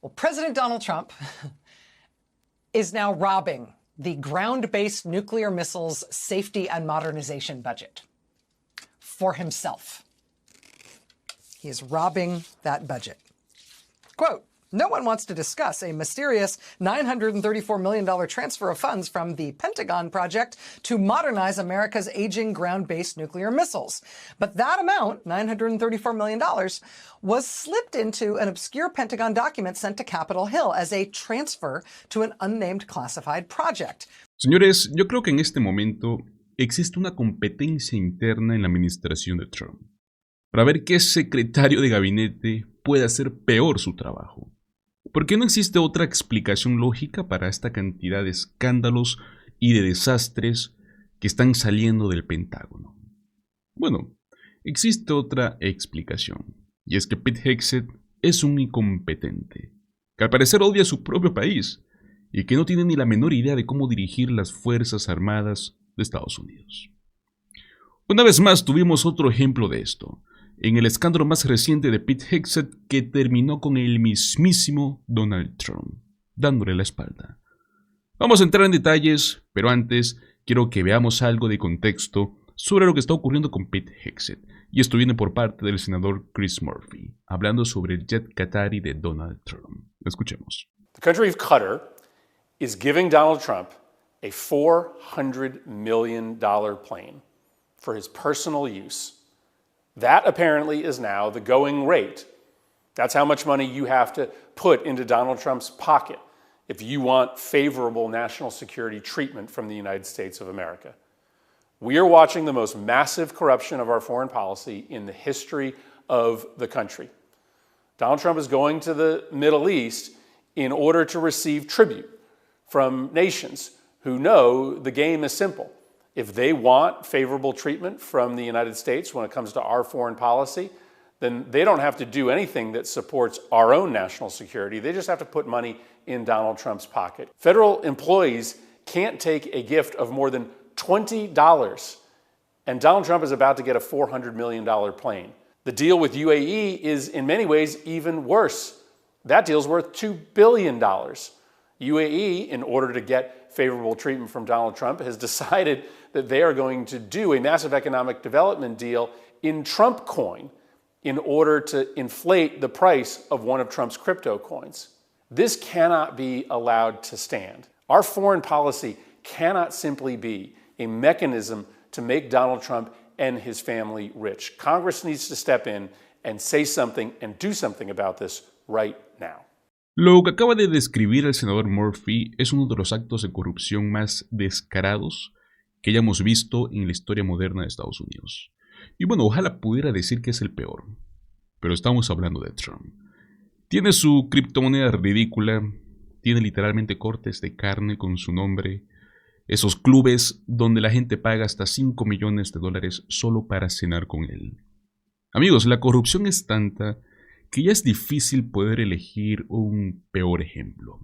Well, President Donald Trump is now robbing the ground-based nuclear missiles safety and modernization budget for himself. He is robbing that budget. Quote, no one wants to discuss a mysterious $934 million transfer of funds from the Pentagon project to modernize America's aging ground-based nuclear missiles. But that amount, $934 million, was slipped into an obscure Pentagon document sent to Capitol Hill as a transfer to an unnamed classified project. Señores, yo creo que en este momento existe una competencia interna en la administración de Trump para ver qué secretario de gabinete puede hacer peor su trabajo. Porque no existe otra explicación lógica para esta cantidad de escándalos y de desastres que están saliendo del Pentágono. Bueno, existe otra explicación, y es que Pete Hegseth es un incompetente, que al parecer odia a su propio país, y que no tiene ni la menor idea de cómo dirigir las Fuerzas Armadas de Estados Unidos. Una vez más tuvimos otro ejemplo de esto, en el escándalo más reciente de Pete Hegseth, que terminó con el mismísimo Donald Trump, dándole la espalda. Vamos a entrar en detalles, pero antes quiero que veamos algo de contexto sobre lo que está ocurriendo con Pete Hegseth, y esto viene por parte del senador Chris Murphy, hablando sobre el jet Qatari de Donald Trump. Escuchemos. The country of Qatar is giving Donald Trump a $400 million plane for his personal use. That apparently is now the going rate. That's how much money you have to put into Donald Trump's pocket if you want favorable national security treatment from the United States of America. We are watching the most massive corruption of our foreign policy in the history of the country. Donald Trump is going to the Middle East in order to receive tribute from nations who know the game is simple. If they want favorable treatment from the United States when it comes to our foreign policy, then they don't have to do anything that supports our own national security. They just have to put money in Donald Trump's pocket. Federal employees can't take a gift of more than $20, and Donald Trump is about to get a $400 million plane. The deal with UAE is in many ways even worse. That deal's worth $2 billion. UAE, in order to get favorable treatment from Donald Trump, has decided that they are going to do a massive economic development deal in Trump coin in order to inflate the price of one of Trump's crypto coins. This cannot be allowed to stand. Our foreign policy cannot simply be a mechanism to make Donald Trump and his family rich. Congress needs to step in and say something and do something about this right now. Lo que acaba de describir el senador Murphy es uno de los actos de corrupción más descarados que hayamos visto en la historia moderna de Estados Unidos. Y bueno, ojalá pudiera decir que es el peor, pero estamos hablando de Trump. Tiene su criptomoneda ridícula, tiene literalmente cortes de carne con su nombre, esos clubes donde la gente paga hasta $5 millones solo para cenar con él. Amigos, la corrupción es tanta que ya es difícil poder elegir un peor ejemplo.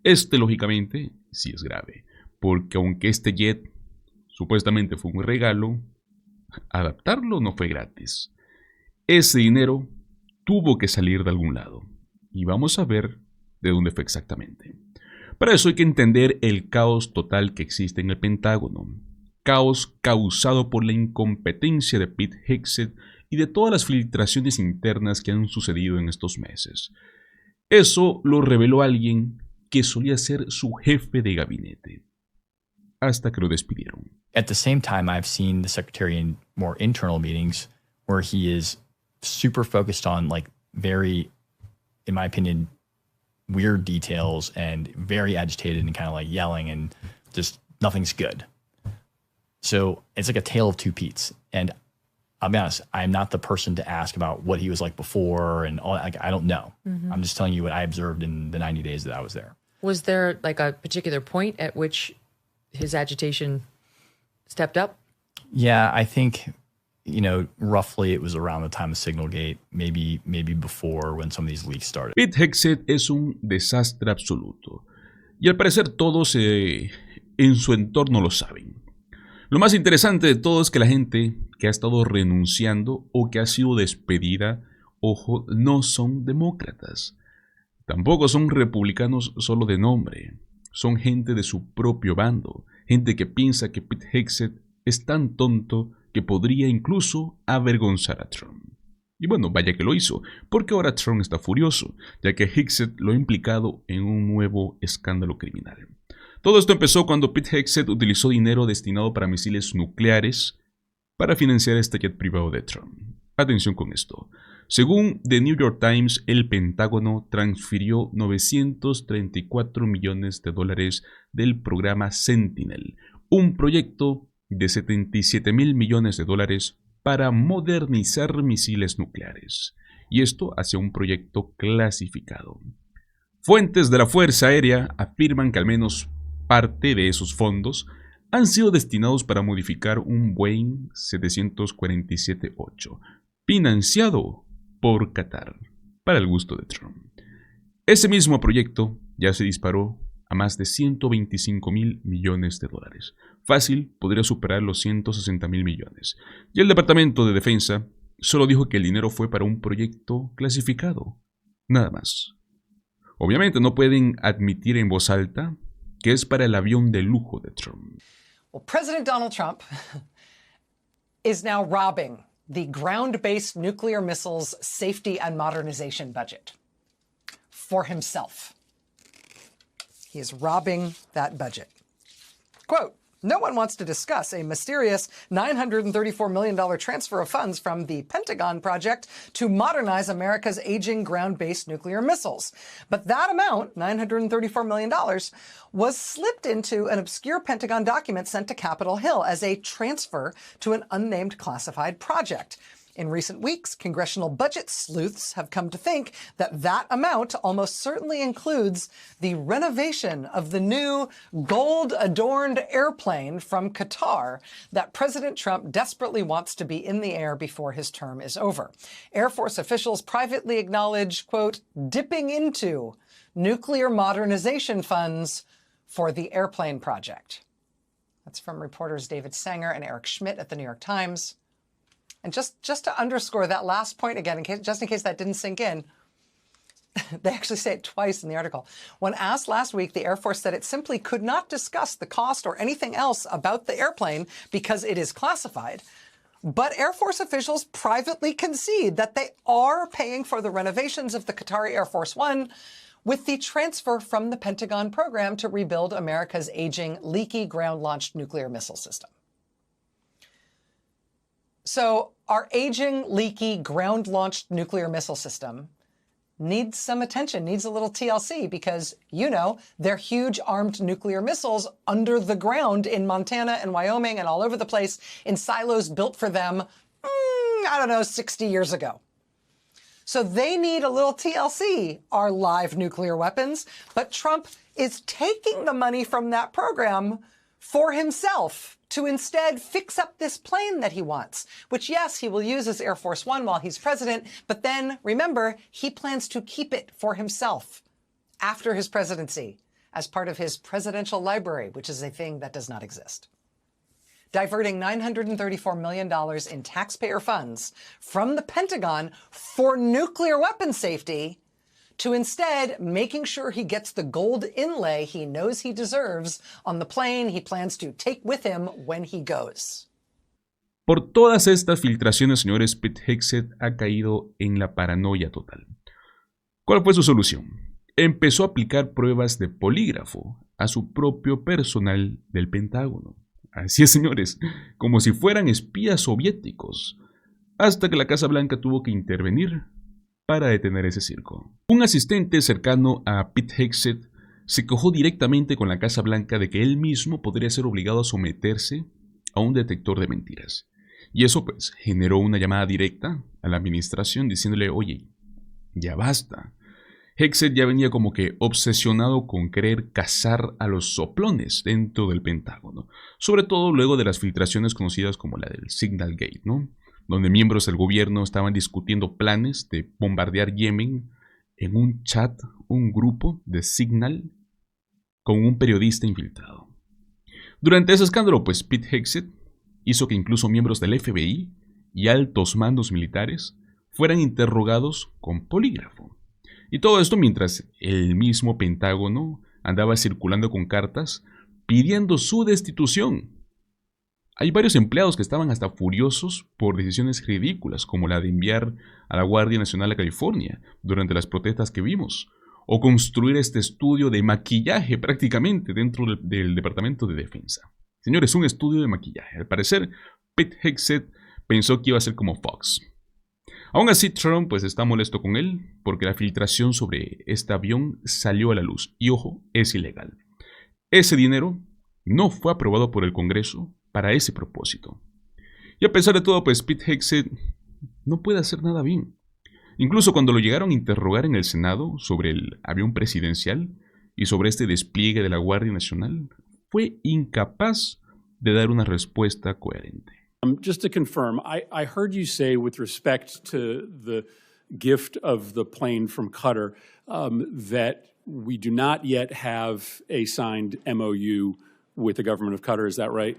Este, lógicamente, sí es grave, porque aunque este jet supuestamente fue un regalo, adaptarlo no fue gratis. Ese dinero tuvo que salir de algún lado, y vamos a ver de dónde fue exactamente. Para eso hay que entender el caos total que existe en el Pentágono, caos causado por la incompetencia de Pete Hegseth y de todas las filtraciones internas que han sucedido en estos meses. Eso lo reveló alguien que solía ser su jefe de gabinete, hasta que lo despidieron. At the same time, I've seen the secretary in more internal meetings where he is super focused on like very, in my opinion, weird details and very agitated and kind of like yelling and just nothing's good. So it's like a tale of two Petes. And I'll be honest, I'm not the person to ask about what he was like before and all. Like, I don't know. Mm-hmm. I'm just telling you what I observed in the 90 days that I was there. Was there like a particular point at which his agitation stepped up? Yeah, I think, you know, roughly it was around the time of Signalgate, maybe before when some of these leaks started. Pete Hegseth es un desastre absoluto. Y al parecer todos en su entorno lo saben. Lo más interesante de todo es que la gente que ha estado renunciando o que ha sido despedida, ojo, no son demócratas. Tampoco son republicanos solo de nombre, son gente de su propio bando, gente que piensa que Pete Hegseth es tan tonto que podría incluso avergonzar a Trump. Y bueno, vaya que lo hizo, porque ahora Trump está furioso, ya que Hegseth lo ha implicado en un nuevo escándalo criminal. Todo esto empezó cuando Pete Hegseth utilizó dinero destinado para misiles nucleares para financiar este jet privado de Trump. Atención con esto. Según The New York Times, el Pentágono transfirió $934 millones del programa Sentinel, un proyecto de $77 mil millones para modernizar misiles nucleares, y esto hacia un proyecto clasificado. Fuentes de la Fuerza Aérea afirman que al menos parte de esos fondos han sido destinados para modificar un Boeing 747-8, financiado por Qatar, para el gusto de Trump. Ese mismo proyecto ya se disparó a más de $125 mil millones. Fácil, podría superar los 160 mil millones. Y el Departamento de Defensa solo dijo que el dinero fue para un proyecto clasificado. Nada más. Obviamente no pueden admitir en voz alta que es para el avión de lujo de Trump. Well, President Donald Trump is now robbing the ground-based nuclear missiles safety and modernization budget for himself. He is robbing that budget. Quote, no one wants to discuss a mysterious $934 million transfer of funds from the Pentagon project to modernize America's aging ground-based nuclear missiles. But that amount, $934 million, was slipped into an obscure Pentagon document sent to Capitol Hill as a transfer to an unnamed classified project. In recent weeks, congressional budget sleuths have come to think that that amount almost certainly includes the renovation of the new gold-adorned airplane from Qatar that President Trump desperately wants to be in the air before his term is over. Air Force officials privately acknowledge, quote, dipping into nuclear modernization funds for the airplane project. That's from reporters David Sanger and Eric Schmidt at the New York Times. And just to underscore that last point again, just in case that didn't sink in, they actually say it twice in the article. When asked last week, the Air Force said it simply could not discuss the cost or anything else about the airplane because it is classified. But Air Force officials privately concede that they are paying for the renovations of the Qatari Air Force One with the transfer from the Pentagon program to rebuild America's aging, leaky ground-launched nuclear missile system. So our aging, leaky, ground-launched nuclear missile system needs some attention, needs a little TLC, because, you know, they're huge armed nuclear missiles under the ground in Montana and Wyoming and all over the place in silos built for them, 60 years ago. So they need a little TLC, our live nuclear weapons, but Trump is taking the money from that program for himself to instead fix up this plane that he wants, which, yes, he will use as Air Force One while he's president, but then, remember, he plans to keep it for himself after his presidency as part of his presidential library, which is a thing that does not exist. Diverting $934 million in taxpayer funds from the Pentagon for nuclear weapon safety to instead making sure he gets the gold inlay he knows he deserves on the plane he plans to take with him when he goes. Por todas estas filtraciones, señores, Pete Hegseth ha caído en la paranoia total. ¿Cuál fue su solución? Empezó a aplicar pruebas de polígrafo a su propio personal del Pentágono. Así es, señores, como si fueran espías soviéticos, hasta que la Casa Blanca tuvo que intervenir para detener ese circo. Un asistente cercano a Pete Hegseth se quejó directamente con la Casa Blanca de que él mismo podría ser obligado a someterse a un detector de mentiras. Y eso pues generó una llamada directa a la administración diciéndole, oye, ya basta. Hegseth ya venía como que obsesionado con querer cazar a los soplones dentro del Pentágono, sobre todo luego de las filtraciones conocidas como la del Signal Gate, ¿no? Donde miembros del gobierno estaban discutiendo planes de bombardear Yemen en un chat, un grupo de Signal con un periodista infiltrado. Durante ese escándalo, pues Pete Hegseth hizo que incluso miembros del FBI y altos mandos militares fueran interrogados con polígrafo. Y todo esto mientras el mismo Pentágono andaba circulando con cartas pidiendo su destitución. Hay varios empleados que estaban hasta furiosos por decisiones ridículas, como la de enviar a la Guardia Nacional a California durante las protestas que vimos, o construir este estudio de maquillaje prácticamente dentro del Departamento de Defensa. Señores, un estudio de maquillaje. Al parecer, Pete Hegseth pensó que iba a ser como Fox. Aún así, Trump pues está molesto con él porque la filtración sobre este avión salió a la luz. Y ojo, es ilegal. Ese dinero no fue aprobado por el Congreso para ese propósito. Y a pesar de todo, pues Pete Hegseth no puede hacer nada bien. Incluso cuando lo llegaron a interrogar en el Senado sobre el avión presidencial y sobre este despliegue de la Guardia Nacional, fue incapaz de dar una respuesta coherente. Just to confirm, I heard you say with respect to the gift of the plane from Qatar that we do not yet have a signed MOU with the government of Qatar. Is that right?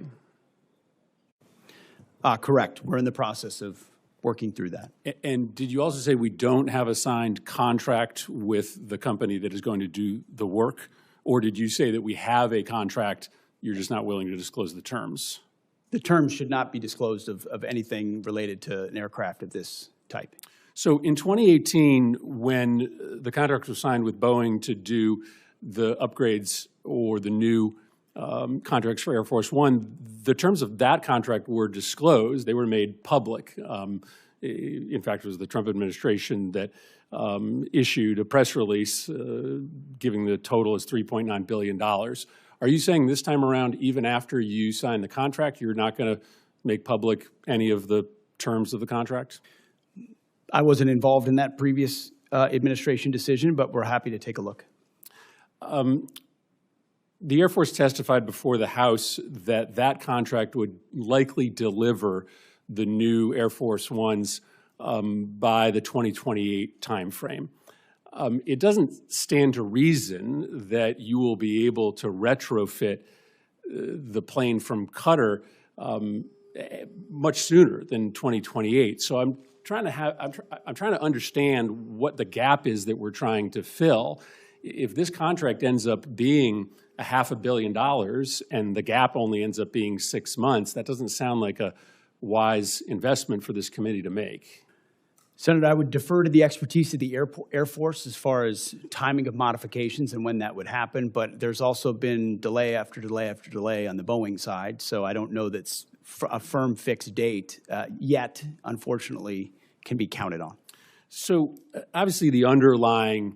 Correct. We're in the process of working through that. And did you also say we don't have a signed contract with the company that is going to do the work? Or did you say that we have a contract, you're just not willing to disclose the terms? The terms should not be disclosed of anything related to an aircraft of this type. So in 2018, when the contract was signed with Boeing to do the upgrades or the new contracts for Air Force One, the terms of that contract were disclosed. They were made public. In fact, it was the Trump administration that issued a press release giving the total as $3.9 billion. Are you saying this time around, even after you sign the contract, you're not going to make public any of the terms of the contract? I wasn't involved in that previous administration decision, but we're happy to take a look. The Air Force testified before the House that that contract would likely deliver the new Air Force Ones by the 2028 timeframe. It doesn't stand to reason that you will be able to retrofit the plane from Qatar much sooner than 2028. So I'm trying to understand what the gap is that we're trying to fill. If this contract ends up being $500 million and the gap only ends up being 6 months, that doesn't sound like a wise investment for this committee to make. Senator, I would defer to the expertise of the Air Force as far as timing of modifications and when that would happen, but there's also been delay after delay after delay on the Boeing side, so I don't know that's a firm fixed date yet, unfortunately, can be counted on. So obviously the underlying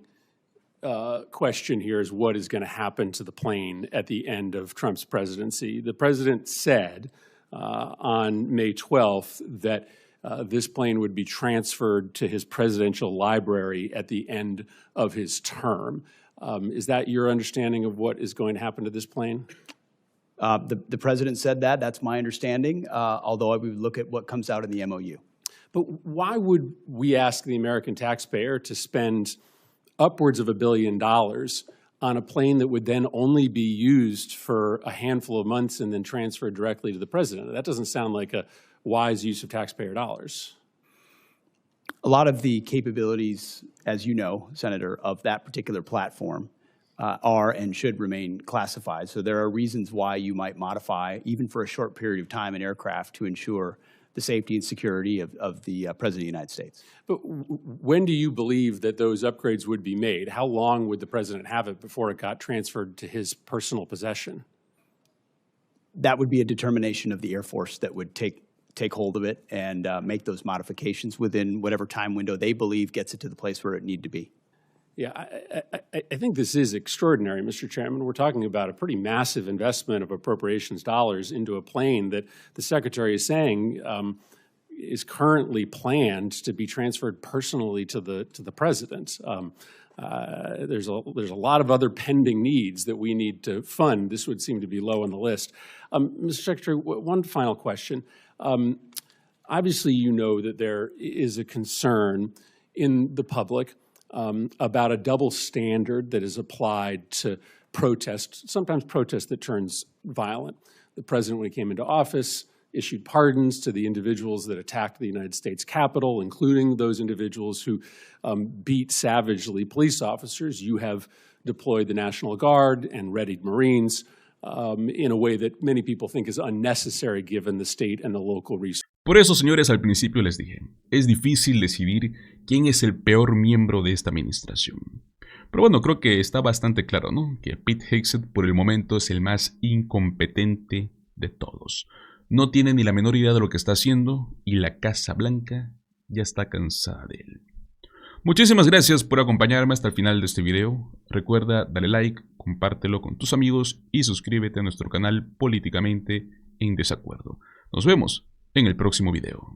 question here is what is going to happen to the plane at the end of Trump's presidency. The president said on May 12th that this plane would be transferred to his presidential library at the end of his term. Is that your understanding of what is going to happen to this plane? The president said that. That's my understanding, although I would look at what comes out in the MOU. But why would we ask the American taxpayer to spend upwards of $1 billion on a plane that would then only be used for a handful of months and then transferred directly to the president? That doesn't sound like a wise use of taxpayer dollars. A lot of the capabilities, as you know, Senator, of that particular platform are and should remain classified. So there are reasons why you might modify, even for a short period of time, an aircraft to ensure the safety and security of the President of the United States. But when do you believe that those upgrades would be made? How long would the president have it before it got transferred to his personal possession? That would be a determination of the Air Force that would take hold of it and make those modifications within whatever time window they believe gets it to the place where it need to be. Yeah, I think this is extraordinary, Mr. Chairman. We're talking about a pretty massive investment of appropriations dollars into a plane that the Secretary is saying is currently planned to be transferred personally to the President. There's a lot of other pending needs that we need to fund. This would seem to be low on the list. Mr. Secretary, one final question. Obviously, you know that there is a concern in the public about a double standard that is applied to protest, sometimes protest that turns violent. The president, when he came into office, issued pardons to the individuals that attacked the United States Capitol, including those individuals who beat savagely police officers. You have deployed the National Guard and readied Marines in a way that many people think is unnecessary given the state and the local resources. Por eso, señores, al principio les dije, es difícil decidir quién es el peor miembro de esta administración. Pero bueno, creo que está bastante claro, ¿no? Que Pete Hegseth por el momento es el más incompetente de todos. No tiene ni la menor idea de lo que está haciendo y la Casa Blanca ya está cansada de él. Muchísimas gracias por acompañarme hasta el final de este video. Recuerda, dale like, compártelo con tus amigos y suscríbete a nuestro canal Políticamente en Desacuerdo. Nos vemos en el próximo video.